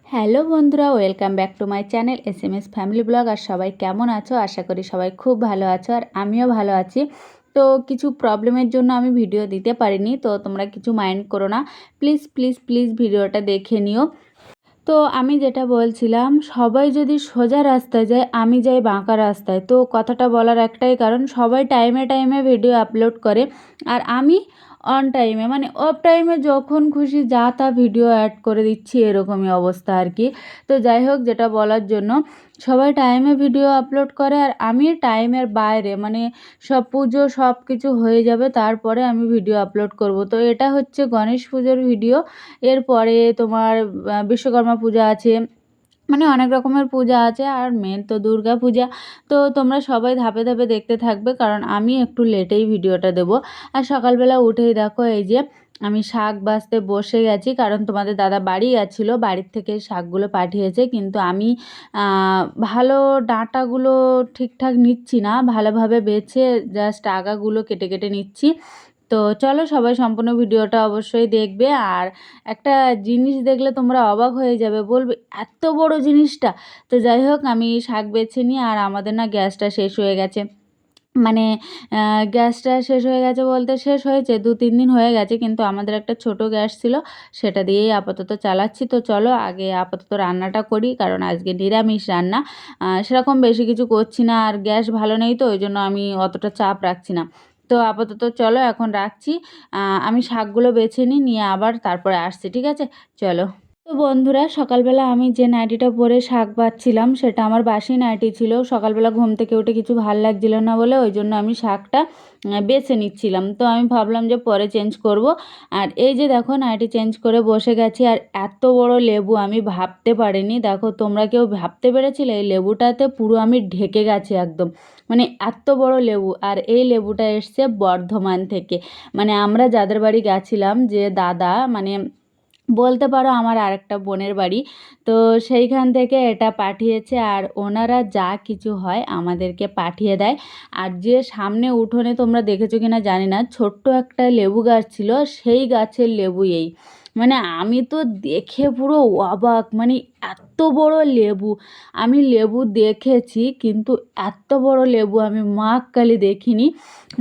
Hello বন্ধুরা, welcome back to my channel SMS family blog. আর সবাই কেমন আছো? আশা করি সবাই খুব ভালো আছো, আর আমিও ভালো আছি। তো কিছু প্রবলেমের জন্য আমি ভিডিও দিতে পারিনি, তো তোমরা কিছু মাইন্ড করো না। প্লিজ প্লিজ প্লিজ ভিডিওটা দেখে নিও। তো আমি যেটা বলছিলাম, সবাই যদি সোজা রাস্তায় যায়, আমি যাই বাঁকা রাস্তায়। তো কথাটা বলার একটাই কারণ, সবাই টাইমে টাইমে ভিডিও আপলোড করে, আর আমি অন টাইমে মানে অফ টাইমে যখন খুশি যা তা ভিডিও অ্যাড করে দিচ্ছি, এরকমই অবস্থা আর কি। তো যাই হোক, যেটা বলার জন্য, সবাই টাইমে ভিডিও আপলোড করে আর আমি টাইমের বাইরে, মানে সব পুজো সব কিছু হয়ে যাবে তারপরে আমি ভিডিও আপলোড করব। তো এটা হচ্ছে গণেশ পুজোর ভিডিও। এরপরে তোমার বিশ্বকর্মা পূজা আছে, মানে অনেক রকমের পূজা আছে, আর মেন তো দুর্গা পূজা। তো তোমরা সবাই ধাপে ধাপে দেখতে থাকবে, কারণ আমি একটু লেটেই ভিডিওটা দেবো। আর সকালবেলা উঠেই দেখো, এই যে আমি শাক বাছতে বসে গেছি, কারণ তোমাদের দাদা বাড়ি গেছিলো, বাড়ির থেকে শাকগুলো পাঠিয়েছে, কিন্তু আমি ভালো ডাঁটাগুলো ঠিকঠাক নিচ্ছি না, ভালোভাবে বেছে জাস্ট আগাগুলো কেটে কেটে নিচ্ছি। তো চলো, সবাই সম্পূর্ণ ভিডিওটা অবশ্যই দেখবে। আর একটা জিনিস দেখলে তোমরা অবাক হয়ে যাবে, বলবে এত বড় জিনিসটা। তো যাই হোক, আমি শাক বেছে নিই, আর আমাদের না গ্যাসটা শেষ হয়ে গেছে। মানে গ্যাসটা শেষ হয়ে গেছে বলতে, শেষ হয়েছে 2-3 দিন হয়ে গেছে, কিন্তু আমাদের একটা ছোট গ্যাস ছিল, সেটা দিয়েই আপাতত চালাচ্ছি। তো চলো আগে আপাতত রান্নাটা করি, কারণ আজকে নিরামিষ রান্না। সেরকম বেশি কিছু করছি না, আর গ্যাস ভালো নেই, তো ওই জন্য আমি অতটা চাপ রাখছি না। তো আপাতত চলো এখন রাখছি। আমি শাকগুলো বেছে নিই, নিয়ে আবার তারপরে আসছি, ঠিক আছে? চলো। তো বন্ধুরা, সকালবেলা আমি যে নাইটিটা পরে শাক বাছছিলাম, সেটা আমার বাসি নাইটি ছিল। সকালবেলা ঘুম থেকে উঠে কিছু ভাল লাগছিল না বলে, ওই জন্য আমি শাকটা বেছে নিচ্ছিলাম। তো আমি ভাবলাম যে পরে চেঞ্জ করব। আর এই যে দেখো, নাইটি চেঞ্জ করে বসে গেছি, আর এত বড় লেবু আমি ভাবতে পারিনি। দেখো, তোমরা কেউ ভাবতে পেরেছিলে? এই লেবুটাতে পুরো আমি ঢেকে গেছি একদম, মানে এত বড় লেবু। আর এই লেবুটা এসছে বর্ধমান থেকে, মানে আমরা যাদের বাড়ি গেছিলাম, যে দাদা, মানে বলতে পারো আমার আরেকটা বোনের বাড়ি, তো সেইখান থেকে এটা পাঠিয়েছে। আর ওনারা যা কিছু হয় আমাদেরকে পাঠিয়ে দেয়। আর যে সামনে উঠোনে, তোমরা দেখেছো কিনা জানি না, ছোট্ট একটা লেবু গাছ ছিল, সেই গাছের লেবু এই। মানে আমি তো দেখে পুরো অবাক, মানে এত বড় লেবু। আমি লেবু দেখেছি, কিন্তু এত বড় লেবু আমি মা কালী দেখিনি।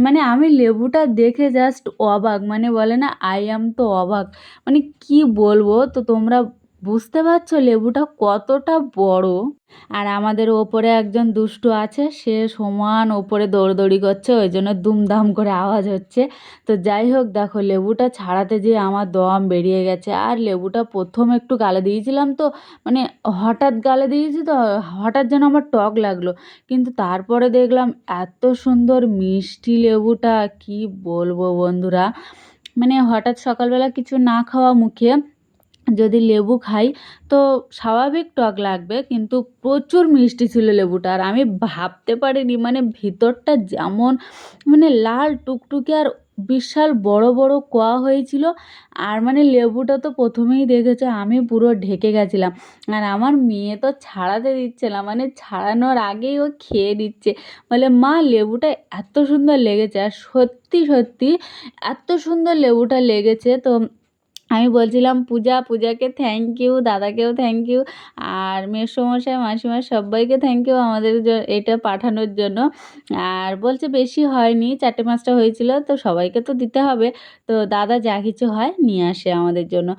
মানে আমি লেবুটা দেখে জাস্ট অবাক, মানে বলে না, আই অ্যাম তো অবাক। মানে কি বলবো, তো তোমরা বুঝতে পারছো লেবুটা কতটা বড়। আর আমাদের ওপরে একজন দুষ্টু আছে, সে সমান ওপরে দৌড়দৌড়ি করছে, ওই জন্য দুমদাম করে আওয়াজ হচ্ছে। তো যাই হোক, দেখো লেবুটা ছাড়াতে যেয়ে আমার দম বেরিয়ে গেছে। আর লেবুটা প্রথম একটু গালে দিয়েছিলাম, তো মানে হঠাৎ গালে দিয়েছি, তো হঠাৎ যেন আমার টক লাগলো, কিন্তু তারপরে দেখলাম এত সুন্দর মিষ্টি লেবুটা, কি বলবো বন্ধুরা। মানে হঠাৎ সকালবেলা কিছু না খাওয়া মুখে যদি লেবু খাই, তো স্বাভাবিক টক লাগবে, কিন্তু প্রচুর মিষ্টি ছিল লেবুটা। আর আমি ভাবতে পারিনি, মানে ভিতরটা যেমন, মানে লাল টুকটুকে, আর বিশাল বড় বড় কোয়া হয়েছিল। আর মানে লেবুটা তো প্রথমেই দেখেছে, আমি পুরো ঢেকে গেছিলাম। আর আমার মেয়ে তো ছাড়াতে দিচ্ছে না, মানে ছাড়ানোর আগেই ও খেয়ে নিচ্ছে, বলে মা লেবুটা এত সুন্দর লেগেছে। আর সত্যি সত্যি এত সুন্দর লেবুটা লেগেছে। তো আমি বলছিলাম পূজাকে থ্যাংক ইউ, দাদাকেও থ্যাংক ইউ, আর মেসোমশাই মাসিমা সবাইকে থ্যাংক ইউ আমাদের এটা পাঠানোর জন্য। আর বলছে বেশি হয়নি, 4-5টা হয়েছিল, তো সবাইকে তো দিতে হবে। তো দাদা যা কিছু হয় নিয়ে আসে আমাদের জন্য।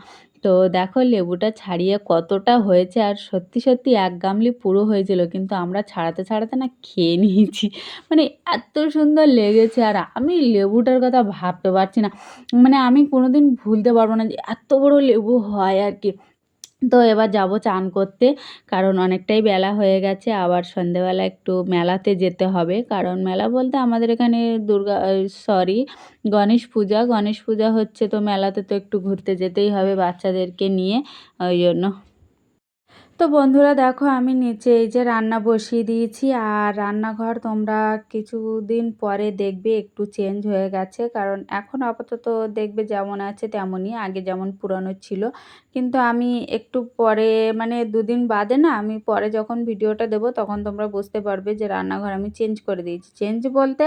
তো দেখো লেবুটা ছাড়িয়ে কতটা হয়েছে, আর সত্যি সত্যি এক গামলি পুরো হয়েছিল, কিন্তু আমরা ছাড়াতে ছাড়াতে না খেয়ে নিয়েছি। মানে এত সুন্দর লেগেছে, আর আমি লেবুটার কথা ভাবতে পারছি না। মানে আমি কোনোদিন ভুলতে পারবো না যে এত বড় লেবু হয় আর কি। তো এবার যাব চান করতে, কারণ অনেকটাই বেলা হয়ে গেছে। আবার সন্ধেবেলা একটু মেলাতে যেতে হবে, কারণ মেলা বলতে আমাদের এখানে সরি, গণেশ পূজা হচ্ছে, তো মেলাতে তো একটু ঘুরতে যেতেই হবে বাচ্চাদেরকে নিয়ে, ওই জন্য। তো বন্ধুরা দেখো আমি নিচে এই যে রান্না বসিয়ে দিয়েছি, আর রান্নাঘর তোমরা কিছুদিন পরে দেখবে একটু চেঞ্জ হয়ে গেছে, কারণ এখন আপাতত দেখবে যেমন আছে তেমনই, আগে যেমন পুরানো ছিল। কিন্তু আমি একটু পরে মানে দুদিন বাদে না, আমি পরে যখন ভিডিওটা দেবো তখন তোমরা বুঝতে পারবে যে রান্নাঘর আমি চেঞ্জ করে দিয়েছি। চেঞ্জ বলতে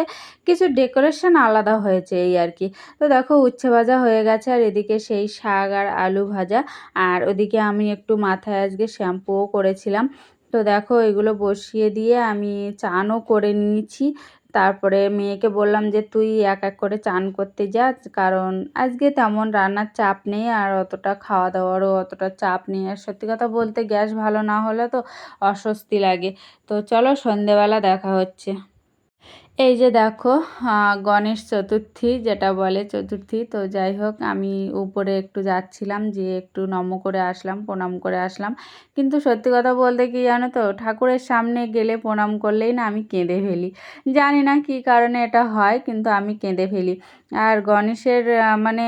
কিছু ডেকোরেশন আলাদা হয়েছে এই আর কি। তো দেখো উচ্ছে ভাজা হয়ে গেছে, আর এদিকে সেই শাক আর আলু ভাজা, আর ওদিকে আমি একটু মাথায় আজকে শ্যাম্পুও করেছিলাম। তো দেখো এগুলো বসিয়ে দিয়ে আমি চানও করে নিয়েছি। তারপরে মেয়েকে বললাম যে তুই এক এক করে চান করতে যা, কারণ আজকে তেমন রান্নার চাপ নেই আর অতটা খাওয়া দাওয়ারও অতটা চাপ নেই। আর সত্যি কথা বলতে গ্যাস ভালো না হলে তো অস্বস্তি লাগে। তো চলো সন্ধেবেলা দেখা হচ্ছে। এই যে দেখো গণেশ চতুর্থী যেটা বলে চতুর্থী, তো যাই হোক আমি উপরে একটু যাচ্ছিলাম, যে একটু নম করে আসলাম, প্রণাম করে আসলাম। কিন্তু সত্যি কথা বলতে কি জানো তো, ঠাকুরের সামনে গেলে প্রণাম করলেই না আমি কেঁদে ফেলি। জানি না কী কারণে এটা হয়, কিন্তু আমি কেঁদে ফেলি। আর গণেশের মানে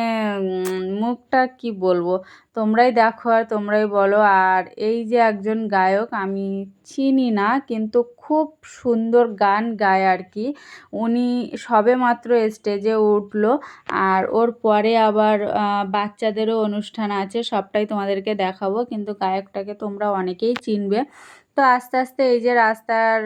মুখটা কি বলবো, তোমরাই দেখো আর তোমরাই বলো। আর এই যে একজন গায়ক, আমি চিনি না কিন্তু খুব সুন্দর গান গায় আর কি। উনি সবেমাত্র স্টেজে উঠলো, আর ওর পরে আবার বাচ্চাদেরও অনুষ্ঠান আছে, সবটাই তোমাদেরকে দেখাবো। কিন্তু গায়কটাকে তোমরা অনেকেই চিনবে। তো আস্তে আস্তে এই যে রাস্তার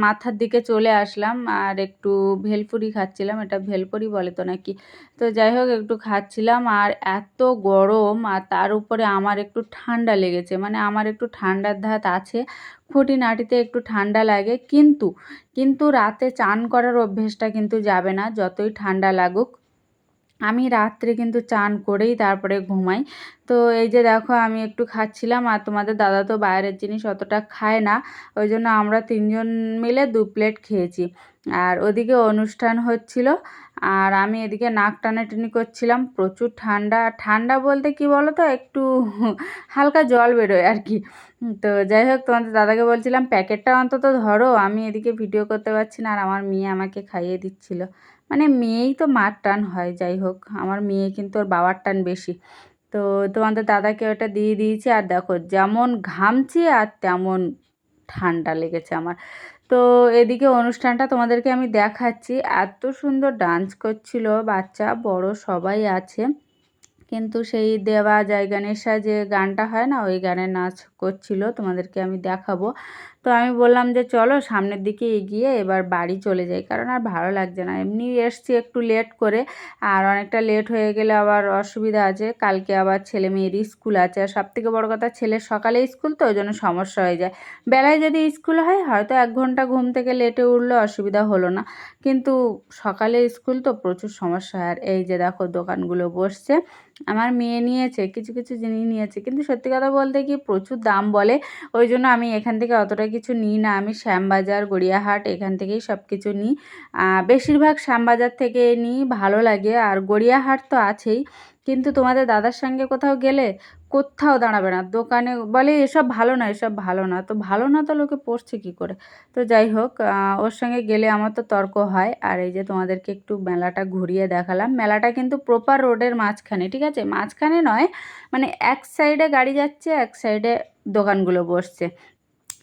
মাথার দিকে চলে আসলাম, আর একটু ভেলপুরি খাচ্ছিলাম, এটা ভেলপুরি বলে তো নাকি। তো যাই হোক একটু খাচ্ছিলাম, আর এত গরম, আর তার উপরে আমার একটু ঠান্ডা লেগেছে, মানে আমার একটু ঠান্ডার ধাত আছে, খুঁটিনাটিতে একটু ঠান্ডা লাগে। কিন্তু কিন্তু রাতে চান করার অভ্যেসটা কিন্তু যাবে না, যতই ঠান্ডা লাগুক। আমি রাত্রে কিন্তু চান করেই তারপরে ঘুমাই। তো এই যে দেখো আমি একটু খাচ্ছিলাম, আর তোমাদের দাদা তো বাইরের জিনিস অতটা খায় না, ওই জন্য আমরা তিনজন মিলে 2 প্লেট খেয়েছি। আর ওদিকে অনুষ্ঠান হচ্ছিল, আর আমি এদিকে নাক টানাটানি করছিলাম। প্রচুর ঠান্ডা, ঠান্ডা বলতে কি বলো তো, একটু হালকা জল বেরোয় আর কি। তো যাই হোক তোমাদের দাদাকে বলছিলাম প্যাকেটটা অন্তত ধরো, আমি এদিকে ভিডিও করতে পারছি না, আর আমার মেয়ে আমাকে খাইয়ে দিচ্ছিল। মানে মেয়েই তো মার টান হয়, যাই হোক আমার মেয়ে কিন্তু ওর বাবার টান বেশি। তো তোমাদের দাদাকে ওটা দিয়ে দিয়েছি, আর দেখো যেমন ঘামছি আর তেমন ঠান্ডা লেগেছে আমার। তো এদিকে অনুষ্ঠানটা তোমাদেরকে আমি দেখাচ্ছি, এত সুন্দর ডান্স করছিল, বাচ্চা বড় সবাই আছে। কিন্তু সেই দেওয়া যায় গণেশা যে গানটা হয় না, ওই গানের নাচ করছিল, তোমাদেরকে আমি দেখাবো। তো আমি বললাম যে চলো সামনের দিকে এগিয়ে এবার বাড়ি চলে যাই, কারণ আর ভালো লাগছে না। এমনি এসছি একটু লেট করে, আর অনেকটা লেট হয়ে গেলে আবার অসুবিধা আছে, কালকে আবার ছেলে মেয়েরই স্কুল আছে। আর সবথেকে বড় কথা ছেলের সকালে স্কুল, তো ওই জন্য সমস্যা হয়ে যায়। বেলায় যদি স্কুল হয় হয়তো 1 ঘন্টা ঘুম থেকে লেটে উঠলে অসুবিধা হলো না, কিন্তু সকালে স্কুল তো প্রচুর সমস্যা হয়। আর এই যে দেখো দোকানগুলো বসছে, আমার মেয়ে নিয়েছে কিছু কিছু জিনিস নিয়েছে, কিন্তু সত্যি কথা বলতে কি প্রচুর দাম বলে, ওই জন্য আমি এখান থেকে অতটা কিছু নিই না। আমি শ্যামবাজার, গড়িয়াহাট এখান থেকেই সব কিছু নিই। বেশিরভাগ শ্যামবাজার থেকে নিই, ভালো লাগে। আর গড়িয়াহাট তো আছেই, কিন্তু তোমাদের দাদার সঙ্গে কোথাও গেলে কোথাও দাঁড়াবে না, দোকানে বলে এসব ভালো না, এসব ভালো না। তো ভালো না তো লোকে পড়ছে কী করে। তো যাই হোক ওর সঙ্গে গেলে আমার তো তর্ক হয়। আর এই যে তোমাদেরকে একটু মেলাটা ঘুরিয়ে দেখালাম, মেলাটা কিন্তু প্রপার রোডের মাঝখানে, ঠিক আছে, মাঝখানে নয়, মানে এক সাইডে গাড়ি যাচ্ছে, এক সাইডে দোকানগুলো বসছে,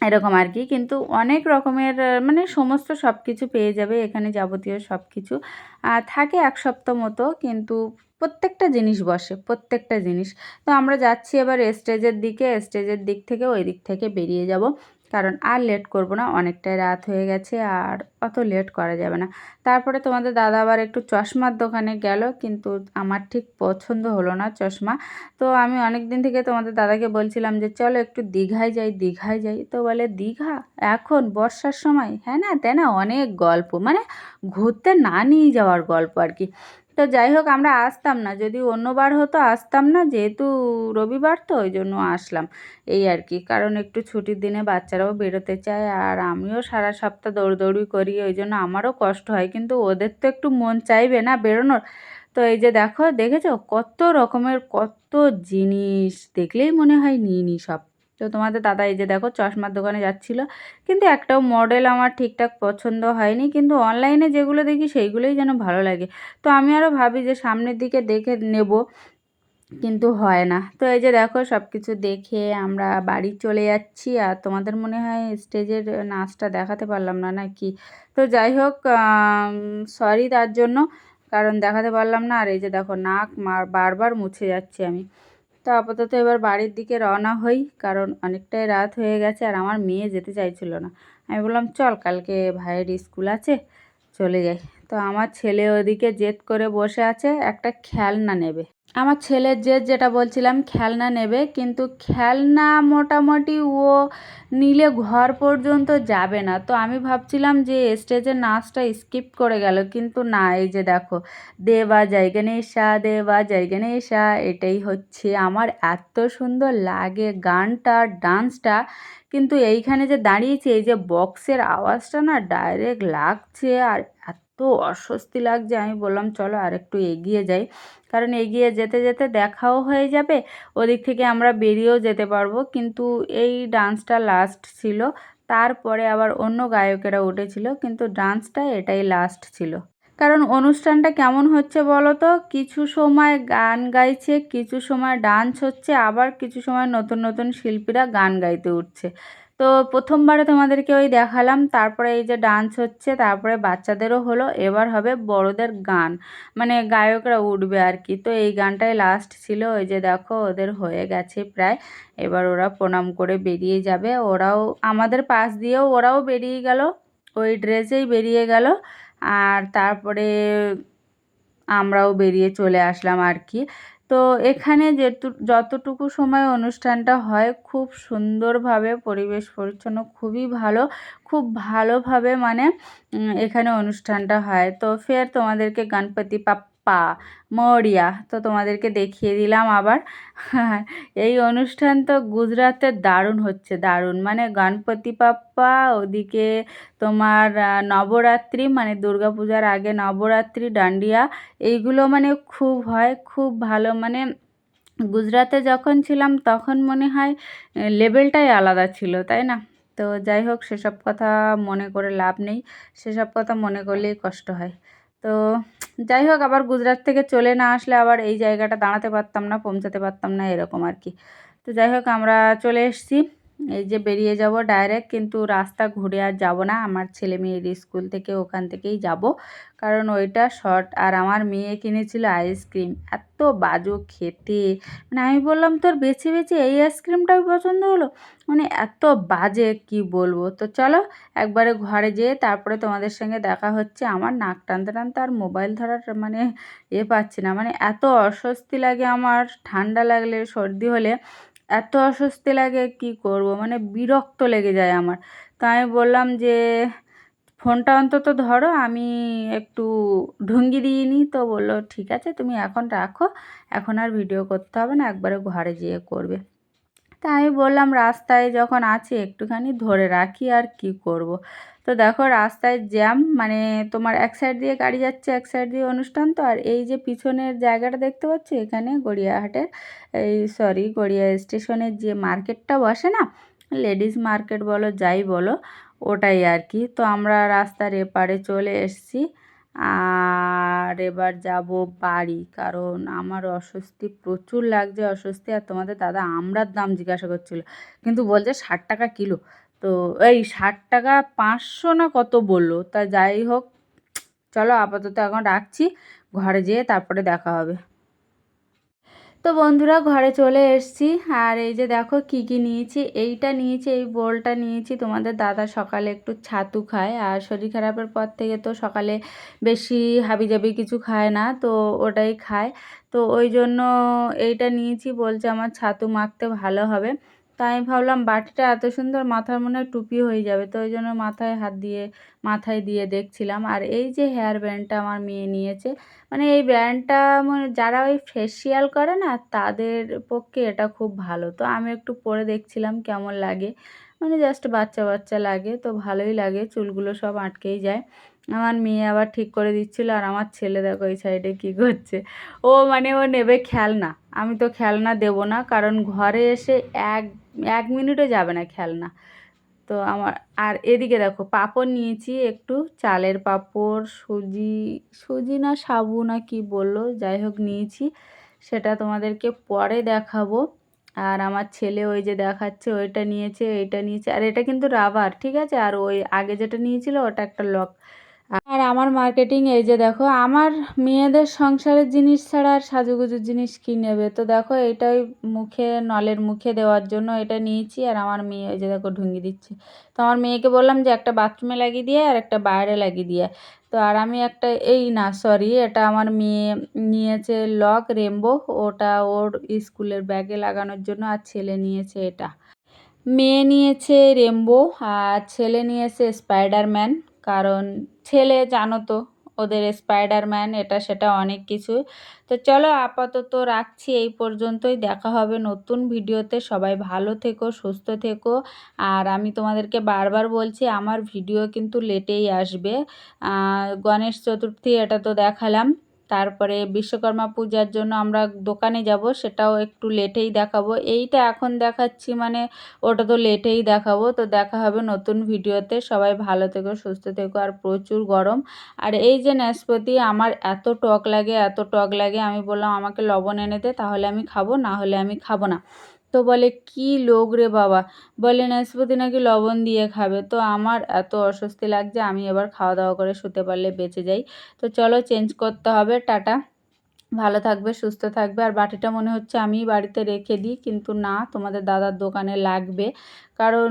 এরকম আর কি। কিন্তু অনেক রকমের মানে সমস্ত সব কিছু পেয়ে যাবে এখানে, যাবতীয় সব কিছু থাকে 1 সপ্তাহ মতো, কিন্তু প্রত্যেকটা জিনিস বসে, প্রত্যেকটা জিনিস। তো আমরা যাচ্ছি এবার স্টেজের দিকে, স্টেজের দিক থেকে ওই দিক থেকে বেরিয়ে যাব, কারণ আর লেট করব না, অনেকটাই রাত হয়ে গেছে, আর অত লেট করা যাবে না। তারপরে তোমাদের দাদা আবার একটু চশমার দোকানে গেল, কিন্তু আমার ঠিক পছন্দ হলো না চশমা। তো আমি অনেক দিন থেকে তোমাদের দাদাকে বলছিলাম যে চলো একটু দীঘায় যাই, দীঘায় যাই। তো বলে দীঘা এখন বর্ষার সময়, হ্যাঁ না তাই না, অনেক গল্প, মানে ঘুরতে না নিয়ে যাওয়ার গল্প আর কি। তো যাই হোক আমরা আসতাম না, যদি অন্যবার হতো আসতাম না, যেহেতু রবিবার তো ওই জন্য আসলাম এই আর কি। কারণ একটু ছুটির দিনে বাচ্চারাও বেরোতে চায়, আর আমিও সারা সপ্তাহ দৌড়দৌড়ি করি, ওই জন্য আমারও কষ্ট হয়, কিন্তু ওদের তো একটু মন চাইবে না বেরোনোর। তো এই যে দেখো, দেখেছো কত রকমের কত জিনিস, দেখলেই মনে হয় নিই নি সব। তো তোমাদের দাদা এই যে দেখো চশমার দোকানে যাচ্ছিল, কিন্তু একটাও মডেল আমার ঠিকঠাক পছন্দ হয়নি, কিন্তু অনলাইনে যেগুলো দেখি সেইগুলোই যেন ভালো লাগে। তো আমি আরও ভাবি যে সামনের দিকে দেখে নেব, কিন্তু হয় না। তো এই যে দেখো সব কিছু দেখে আমরা বাড়ি চলে যাচ্ছি। আর তোমাদের মনে হয় স্টেজের নাচটা দেখাতে পারলাম না নাকি? তো যাই হোক, সরি তার জন্য, কারণ দেখাতে পারলাম না। আর এই যে দেখো নাক বারবার মুছে যাচ্ছি আমি। তো আপাতত এবার বাড়ির দিকে রওনা হই, কারণ অনেকটাই রাত হয়ে গেছে আর আমার মেয়ে যেতে চাইছিল না। আমি বললাম চল, কালকে ভাইয়ের স্কুল আছে, চলে যাই। তো আমার ছেলে ওদিকে জেদ করে বসে আছে, একটা খেলনা নেবে। আমার ছেলের যেটা বলছিলাম, খেলনা নেবে, কিন্তু খেলনা মোটামুটি ও নিলে ঘর পর্যন্ত যাবে না। তো আমি ভাবছিলাম যে স্টেজের নাচটা স্কিপ করে গেল, কিন্তু না, এই যে দেখো দেবা জয় গণেশা, দেবা জয় গণেশা, এটাই হচ্ছে। আমার এত সুন্দর লাগে গানটা, ডান্সটা, কিন্তু এইখানে যে দাঁড়িয়েছি, এই যে বক্সের আওয়াজটা না ডাইরেক্ট লাগছে আর এত অস্বস্তি লাগছে। আমি বললাম চলো আর একটু এগিয়ে যাই, কারণ এগিয়ে যেতে যেতে দেখাও হয়ে যাবে, ওদিক থেকে আমরা বেরিয়েও যেতে পারবো। কিন্তু এই ডান্সটা লাস্ট ছিল, তারপরে আবার অন্য গায়কেরা উঠেছিল, কিন্তু ডান্সটা এটাই লাস্ট ছিল। কারণ অনুষ্ঠানটা কেমন হচ্ছে বলো তো, কিছু সময় গান গাইছে, কিছু সময় ডান্স হচ্ছে, আবার কিছু সময় নতুন নতুন শিল্পীরা গান গাইতে উঠছে। তো প্রথমবারে তোমাদেরকে ওই দেখালাম, তারপরে এই যে ডান্স হচ্ছে, তারপরে বাচ্চাদেরও হলো, এবার হবে বড়দের গান, মানে গায়করা উঠবে আর কি। তো এই গানটাই লাস্ট ছিল। ওই যে দেখো ওদের হয়ে গেছে প্রায়, এবার ওরা প্রণাম করে বেরিয়ে যাবে। ওরাও আমাদের পাশ দিয়েও ওরাও বেরিয়ে গেল, ওই ড্রেসেই বেরিয়ে গেল। আর তারপরে আমরাও বেরিয়ে চলে আসলাম আর কি। তো এখানে যতটুকু সময় অনুষ্ঠানটা হয় খুব সুন্দরভাবে, পরিবেশ পরিচ্ছন্ন খুবই ভালো, খুব ভালোভাবে মানে এখানে অনুষ্ঠানটা হয়। তো ফের তোমাদেরকে গণপতি বাপ্পা মরিয়া তো তোমাদেরকে দেখিয়ে দিলাম আবার। এই অনুষ্ঠান তো গুজরাতে দারুণ হচ্ছে, দারুণ, মানে গণপতি বাপ্পা ওদিকে তোমার নবরাত্রি, মানে দুর্গাপূজার আগে নবরাত্রি, ডান্ডিয়া, এইগুলো মানে খুব হয়, খুব ভালো। মানে গুজরাতে যখন ছিলাম তখন মনে হয় লেভেলটাই আলাদা ছিল, তাই না? তো যাই হোক, সেসব কথা মনে করে লাভ নেই, সেসব কথা মনে করলেই কষ্ট হয়। তো যাই হোক, আবার গুজরাট থেকে চলে না আসলে আবার এই জায়গাটা দাঁড়াতে পারতাম না, পৌঁছাতে পারতাম না, এরকম আর কি। তো যাই হোক, আমরা চলে এসেছি, এই যে বেরিয়ে যাব ডাইরেক্ট, কিন্তু রাস্তা ঘুরে আর যাব না। আমার ছেলে মেয়ের স্কুল থেকে ওখান থেকেই যাব, কারণ ওইটা শর্ট। আর আমার মেয়ে কিনেছিল আইসক্রিম, এত বাজু খেতে, মানে আমি বললাম তোর বেছে বেছে এই আইসক্রিমটাই পছন্দ হলো, মানে এত বাজে কি বলবো। তো চলো একবারে ঘরে যেয়ে তারপরে তোমাদের সঙ্গে দেখা হচ্ছে। আমার নাক টানতে টানতে আর মোবাইল ধরার মানে পাচ্ছি না, মানে এত অস্বস্তি লাগে আমার, ঠান্ডা লাগলে সর্দি হলে এত অস্বস্তি লাগে, কি করব, মানে বিরক্ত লেগে যায় আমার। তো আমি বললাম যে ফোনটা অন্তত ধরো, আমি একটু ঢুঙ্গি দিয়ে নিই। তো বললো ঠিক আছে, তুমি এখন রাখো, এখন আর ভিডিও করতে হবে না, একবারে ঘরে যেয়ে করবে। তা আমি বললাম রাস্তায় যখন আছি একটুখানি ধরে রাখি, আর কি করব। তো দেখো রাস্তায় জ্যাম, মানে তোমার এক সাইড দিয়ে গাড়ি যাচ্ছে, এক সাইড দিয়ে অনুষ্ঠান। তো আর এই যে পিছনের জায়গাটা দেখতে পাচ্ছি, এখানে গড়িয়াহাটের, এই সরি গড়িয়া স্টেশনের যে মার্কেটটা বসে না, লেডিস মার্কেট বলো যাই বলো, ওটাই আর কি। তো আমরা রাস্তার এপারে চলে এসেছি, আর এবার যাব বাড়ি, কারণ আমার অস্বস্তি প্রচুর লাগছে, অস্বস্তি। আর তোমাদের দাদা আমড়ার দাম জিজ্ঞাসা করছিল, কিন্তু বলছে 60 টাকা কিলো। তো এই 60 টাকা 500 না কত বললো। তা যাই হোক, চলো আপাতত এখন রাখছি, ঘরে যেয়ে তারপরে দেখা হবে। তো বন্ধুরা ঘরে চলে এসেছি, আর এই যে দেখো কি কি নিয়েছি। এইটা নিয়েছি, এই বোলটা নিয়েছি। তোমাদের দাদা সকালে একটু ছাতু খায়, আর শরীর খারাপের পর থেকে তো সকালে বেশি হাবিজাবি কিছু খায় না, তো ওটাই খায়। তো ওই জন্য এইটা নিয়েছি, বলছে আমার ছাতু মাখতে ভালো হবে। তাই আমি ভাবলাম বাটিটা এত সুন্দর, মাথার মনে হয় টুপি হয়ে যাবে, তো ওই জন্য মাথায় দিয়ে দেখছিলাম। আর এই যে হেয়ার ব্যান্ডটা আমার মেয়ে নিয়েছে, মানে এই ব্র্যান্ডটা, মানে যারা ওই ফেসিয়াল করে না তাদের পক্ষে এটা খুব ভালো। তো আমি একটু পরে দেখছিলাম কেমন লাগে, মানে জাস্ট বাচ্চা বাচ্চা লাগে, তো ভালোই লাগে, চুলগুলো সব আটকেই যায়। আমার মেয়ে আবার ঠিক করে দিচ্ছিল, আর আমার ছেলে দেখো এই সাইডে কী করছে, মানে ও নেবে খেলনা। আমি তো খেলনা দেবো না, কারণ ঘরে এসে এক এক মিনিটও যাবে না খেলনা। তো আমার, আর এদিকে দেখো পাঁপড় নিয়েছি একটু, চালের পাঁপড়, সুজি, সুজি না সাবু না কি বললো, যাই হোক নিয়েছি। সেটা তোমাদেরকে পরে দেখাবো। আর আমার ছেলে ওই যে দেখাচ্ছে ওইটা নিয়েছে, এইটা নিয়েছে, আর এটা কিন্তু রাবার, ঠিক আছে। আর ওই আগে যেটা নিয়েছিল ওটা একটা লক। আর আমার মার্কেটিং এই যে দেখো, আমার মেয়েদের সংসারের জিনিস ছাড়া আর সাজুগুজুর জিনিস কী নেবে, তো দেখো এইটাই মুখে নলের মুখে দেওয়ার জন্য এটা নিয়েছি। আর আমার মেয়ে এই যে দেখো ঢুঙ্গি দিচ্ছে, তো আমার মেয়েকে বললাম যে একটা বাথরুমে লাগিয়ে দিয়ে আর একটা বাইরে লাগিয়ে দিয়ে। তো আর আমি একটা এই না সরি, এটা আমার মেয়ে নিয়েছে লক রেমবো, ওটা ওর স্কুলের ব্যাগে লাগানোর জন্য। আর ছেলে নিয়েছে এটা, মেয়ে নিয়েছে রেমবো আর ছেলে নিয়েছে স্পাইডারম্যান। কারণ ছেলে জানো তো ওদের স্পাইডারম্যান এটা সেটা অনেক কিছু। তো চলো আপাতত রাখছি এই পর্যন্তই, দেখা হবে নতুন ভিডিওতে। সবাই ভালো থেকো, সুস্থ থেকো। আর আমি তোমাদেরকে বারবার বলছি আমার ভিডিও কিন্তু লেটেই আসবে। গণেশ চতুর্থী এটা তো দেখালাম, তারপরে বিশ্বকর্মা পূজার জন্য আমরা দোকানে যাব, সেটাও একটু লেটেই দেখাবো। এইটা এখন দেখাচ্ছি মানে ওটা তো লেটেই দেখাবো। তো দেখা হবে নতুন ভিডিওতে। সবাই ভালো থেকো, সুস্থ থেকো। আর প্রচুর গরম। আর এই যে নাশপাতি আমার এত টক লাগে, এত টক লাগে, আমি বললাম আমাকে লবণ এনে দে, তাহলে আমি খাবো, না হলে আমি খাবো না। তো বলে কি লোক রে বাবা, বলে নাশপাতি নাকি লবণ দিয়ে খাবে। তো আমার এত অস্বস্তি লাগছে, আমি এবার খাওয়া দাওয়া করে শুতে পারলে বেঁচে যাই। তো চলো চেঞ্জ করতে হবে, টাটা। ভালো থাকবে, সুস্থ থাকবে। আর বাটিটা মনে হচ্ছে আমি বাড়িতে রেখে দিই, কিন্তু না, তোমাদের দাদার দোকানে লাগবে। কারণ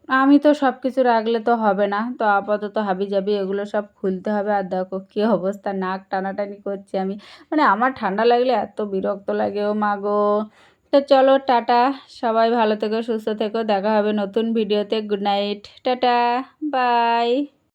আমি তো সব কিছু রাখলে তো হবে না। তো আপাতত হাবিজাবি এগুলো সব খুলতে হবে। আর দেখো কী অবস্থা, নাক টানাটানি করছি আমি, মানে আমার ঠান্ডা লাগলে এত বিরক্ত লাগে, ও মা গো। তো চলো টাটা, সবাই ভালো থেকো, সুস্থ থেকো। দেখা হবে নতুন ভিডিওতে। Good night, tata, by.